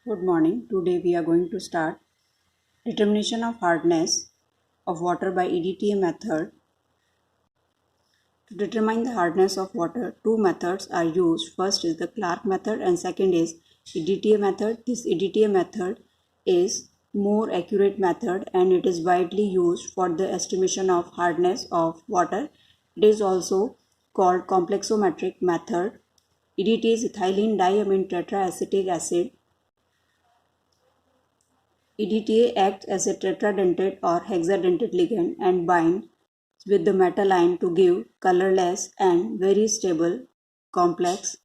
Good morning. Today we are going to start determination of hardness of water by EDTA method. To determine the hardness of water, two methods are used. First is the Clark method and second is EDTA method. This EDTA method is more accurate method and it is widely used for the estimation of hardness of water. It is also called complexometric method. EDTA is ethylene diamine tetraacetic acid. EDTA acts as a tetradentate or hexadentate ligand and binds with the metal ion to give colorless and very stable complex.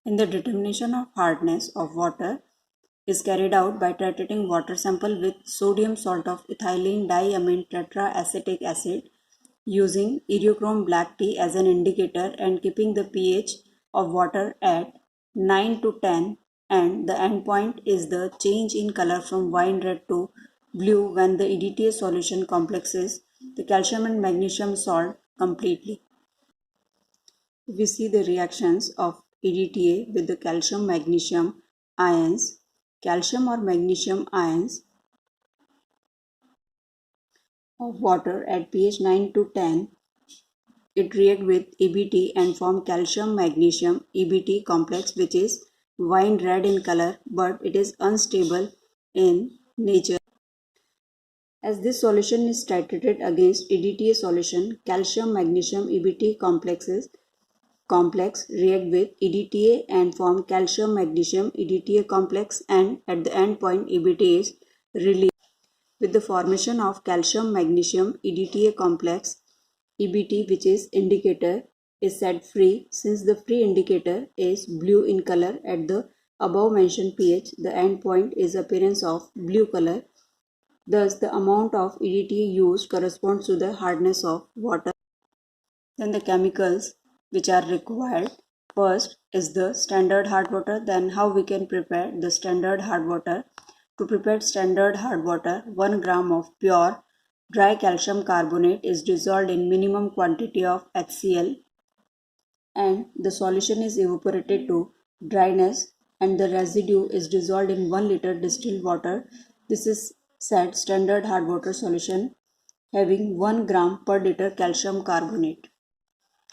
In the determination of hardness of water is carried out by titrating water sample with sodium salt of ethylene diamine tetraacetic acid using Eriochrome black tea as an indicator and keeping the pH of water at 9 to 10, and the endpoint is the change in color from wine red to blue when the EDTA solution complexes the calcium and magnesium salt completely. We see the reactions of EDTA with the calcium magnesium ions. Calcium or magnesium ions of water at pH 9 to 10, it react with EBT and form calcium magnesium EBT complex, which is wine red in color, but it is unstable in nature. As this solution is titrated against EDTA solution, calcium magnesium EBT complex react with EDTA and form calcium magnesium EDTA complex, and at the end point EBT is released. With the formation of calcium magnesium EDTA complex, EBT, which is indicator, is set free. Since the free indicator is blue in color at the above mentioned pH, the end point is appearance of blue color. Thus, the amount of EDTA used corresponds to the hardness of water. Then the chemicals which are required. First is the standard hard water. Then how we can prepare the standard hard water. To prepare standard hard water, 1 gram of pure dry calcium carbonate is dissolved in minimum quantity of HCl and the solution is evaporated to dryness and the residue is dissolved in 1 liter distilled water. This is said standard hard water solution having 1 gram per liter calcium carbonate.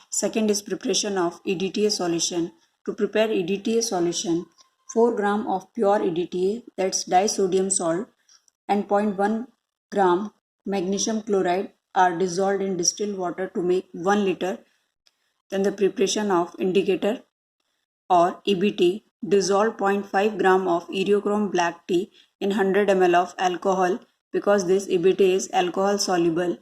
Second is preparation of EDTA solution. To prepare EDTA solution, 4 gram of pure EDTA, that's disodium salt, and 0.1 gram magnesium chloride are dissolved in distilled water to make 1 liter. Then the preparation of indicator or EBT, dissolve 0.5 gram of Eriochrome black tea in 100 ml of alcohol because this EBT is alcohol soluble.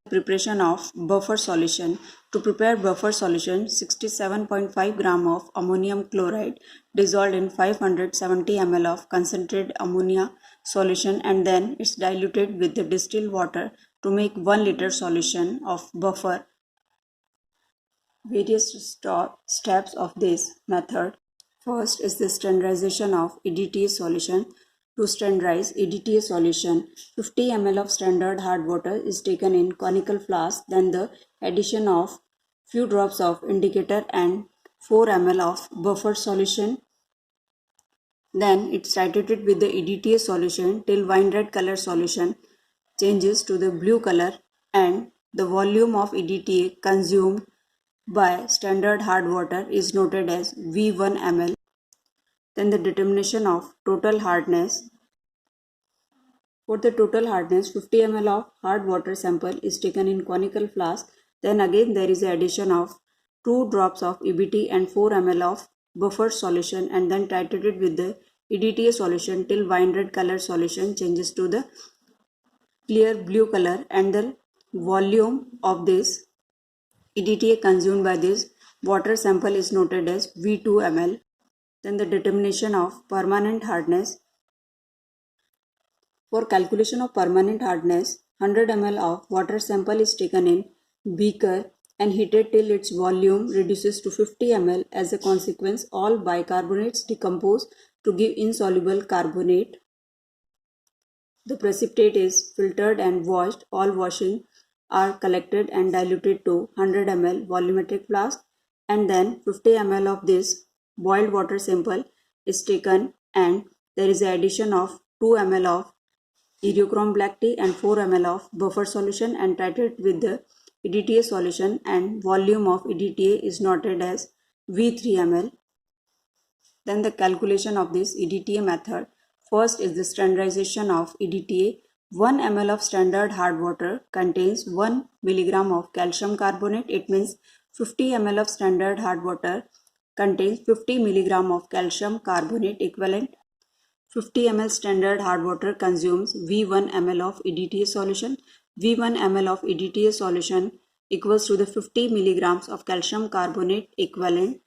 Preparation of buffer solution. To prepare buffer solution, 67.5 gram of ammonium chloride dissolved in 570 ml of concentrated ammonia solution and then it's diluted with the distilled water to make 1 liter solution of buffer. Various steps of this method. First is the standardization of EDTA solution. To standardize EDTA solution, 50 ml of standard hard water is taken in conical flask, then the addition of few drops of indicator and 4 ml of buffer solution. Then it's titrated with the EDTA solution till wine red color solution changes to the blue color and the volume of EDTA consumed by standard hard water is noted as V1 ml. Then the determination of total hardness. For the total hardness, 50 ml of hard water sample is taken in conical flask. Then again there is the addition of 2 drops of EBT and 4 ml of buffer solution and then titrated with the EDTA solution till wine red color solution changes to the clear blue color and the volume of this EDTA consumed by this water sample is noted as V2 ml. Then the determination of permanent hardness. For calculation of permanent hardness, 100 ml of water sample is taken in beaker and heated till its volume reduces to 50 ml. As a consequence, all bicarbonates decompose to give insoluble carbonate. The precipitate is filtered and washed. All washing are collected and diluted to 100 ml volumetric flask and then 50 ml of this boiled water sample is taken and there is the addition of 2 ml of Eriochrome black tea and 4 ml of buffer solution and titrate with the EDTA solution, and volume of EDTA is noted as V3 ml. Then the calculation of this EDTA method. First is the standardization of EDTA. 1 ml of standard hard water contains 1 milligram of calcium carbonate. It means 50 ml of standard hard water contains 50 milligram of calcium carbonate equivalent. 50 ml standard hard water consumes V1 ml of EDTA solution. V1 ml of EDTA solution equals to the 50 milligrams of calcium carbonate equivalent.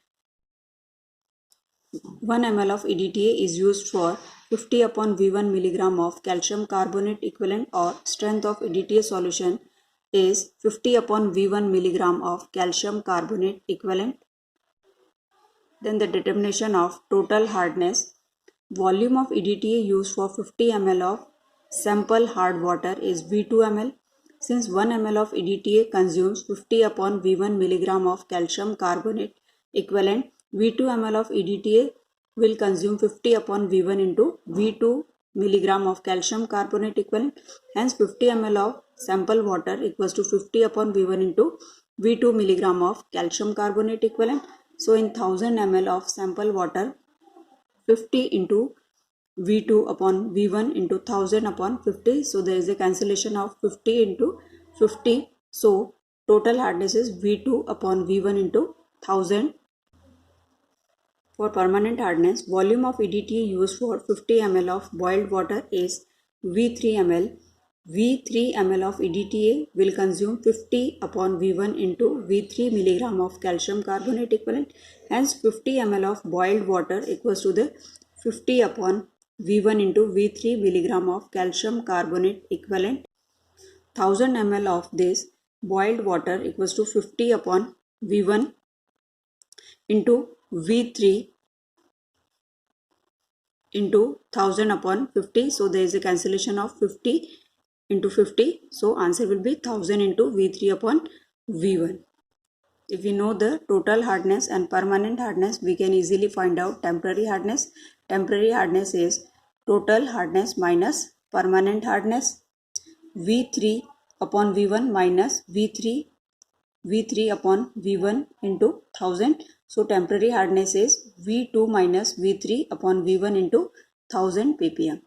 1 ml of EDTA is used for 50 upon V1 milligram of calcium carbonate equivalent, or strength of EDTA solution is 50 upon V1 milligram of calcium carbonate equivalent. Then the determination of total hardness. Volume of EDTA used for 50 ml of sample hard water is V2 ml. Since 1 ml of EDTA consumes 50 upon V1 milligram of calcium carbonate equivalent, V2 ml of EDTA will consume 50 upon V1 into V2 milligram of calcium carbonate equivalent. Hence 50 ml of sample water equals to 50 upon V1 into V2 milligram of calcium carbonate equivalent. So in 1000 ml of sample water, 50 into V2 upon V1 into 1000 upon 50. So there is a cancellation of 50 into 50. So total hardness is V2 upon V1 into 1000. For permanent hardness, volume of EDTA used for 50 ml of boiled water is V3 ml. V3 ml of EDTA will consume 50 upon V1 into V3 milligram of calcium carbonate equivalent. Hence 50 ml of boiled water equals to the 50 upon V1 into V3 milligram of calcium carbonate equivalent. 1000 ml of this boiled water equals to 50 upon V1 into V3 into 1000 upon 50. So there is a cancellation of 50 into 50. So answer will be 1000 into V3 upon V1. If we know the total hardness and permanent hardness, we can easily find out temporary hardness. Temporary hardness is total hardness minus permanent hardness. V3 upon V1 minus V3 upon V1 into 1000. So temporary hardness is V2 minus V3 upon V1 into 1000 ppm.